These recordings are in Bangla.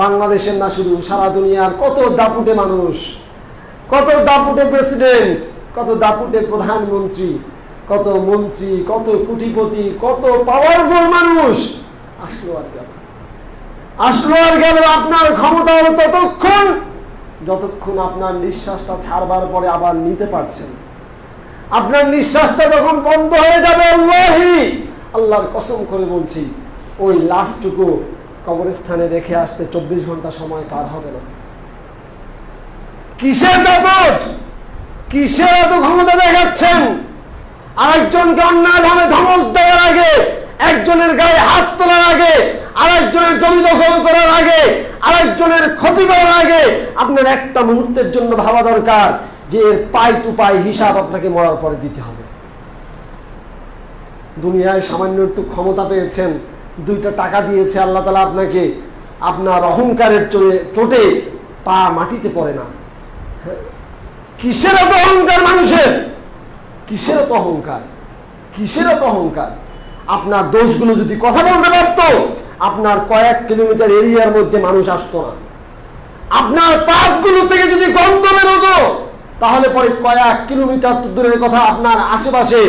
বাংলাদেশের না, শুধু সারা দুনিয়ার কত দাপুটে মানুষ, কত দাপুটে প্রেসিডেন্ট, কত দাপুটে প্রধানমন্ত্রী, কত মন্ত্রী, কত কোটিপতি, কত পাওয়ারফুল মানুষ আসলো আর গেল, আসলো আর গেল। আপনার ক্ষমতা হলো ততক্ষণ যতক্ষণ আপনার নিঃশ্বাসটা ছাড়বার পরে আবার নিতে পারছেন। আপনার নিঃশ্বাসটা যখন বন্ধ হয়ে যাবে, আল্লাহর কসম করে বলছি, ওই লাশটুকু কবরস্থানে রেখে আসতে 24 ঘন্টা সময় পার হবে না। কিসের দাপট, কিসের এত ক্ষমতা দেখাচ্ছেন? আরেকজনকে অন্যায়ভাবে ধমক দেওয়ার আগে, একজনের গায়ে হাত তোলার আগে, আরেকজনের জমি দখল করার আগে, আরেকজনের ক্ষতি করার আগে আপনার একটা মুহূর্তের জন্য ভাবা দরকার যে এর পাই টু পাই হিসাব আপনাকে মরার পরে দিতে হবে। দুনিয়ায় সামান্য একটু ক্ষমতা পেয়েছেন, 2টা টাকা দিয়েছে আল্লাহ তাআলা আপনাকে, আপনার অহংকারের চোটে পা মাটিতে পড়ে না। কিসের এত অহংকার মানুষের? কিসের এত অহংকার? কিসের এত অহংকার? আপনার দোষগুলো যদি কথা বলতে পারত, আপনার কয়েক কিলোমিটার এরিয়ার মধ্যে মানুষ আসতো না। আপনার পাপগুলো থেকে যদি গন্ধ বেরোতো, তাহলে পরে কয়েক কিলোমিটার দূরের কথা, আপনার আশেপাশে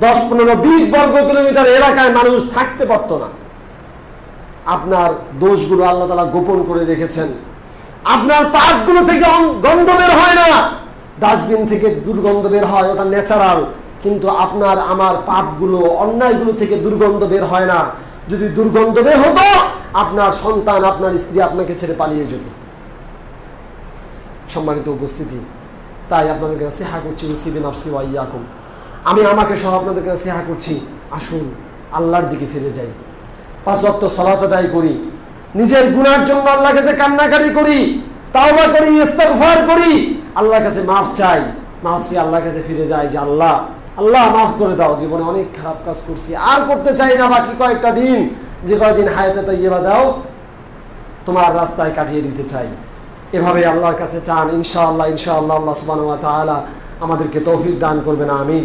10, 15, 20 বর্গ কিলোমিটার এলাকায় মানুষ থাকতে পারতো না। আপনার দোষগুলো আল্লাহ তাআলা গোপন করে রেখেছেন। আপনার পাপগুলো থেকে গন্ধ বের হয় না, ডাস্টবিন থেকে দুর্গন্ধ বের হয়, ওটা ন্যাচারাল। কিন্তু আপনার আমার পাপগুলো, অন্যায়গুলো থেকে দুর্গন্ধ বের হয় না। যদি দুর্গন্ধ বের হতো, আপনার সন্তান, আপনার স্ত্রী আপনাকে ছেড়ে পালিয়ে যেত। সম্মানিত উপস্থিতি, তাই আপনাদেরকে নসিহত করছি, উসিবি নাফসি ওয়া ইয়াকুম, আমি আমাকে সহ আপনাদেরকে নসিহত করছি, আসুন আল্লাহর দিকে ফিরে যাই, 5 ওয়াক্ত সালাত আদায় করি, নিজের গুনার জন্য আল্লাহর কাছে কান্নাকাটি করি, তাওবা করি, ইস্তিগফার করি, আল্লাহর কাছে মাফ চাই, মাফ চেয়ে আল্লাহর কাছে ফিরে যাই যে আল্লাহ মাফ করে দাও, জীবনে অনেক খারাপ কাজ করছি, আর করতে চাই না, বাকি কয়েকটা দিন, যে কয়েকদিন হায়াতে তাইয়্যিবা দাও, তোমার রাস্তায় কাটিয়ে দিতে চাই। এভাবে আল্লাহর কাছে চান, ইনশাআল্লাহ আল্লাহ সুবহানাহু ওয়া তাআলা আমাদেরকে তৌফিক দান করবেন, আমিন।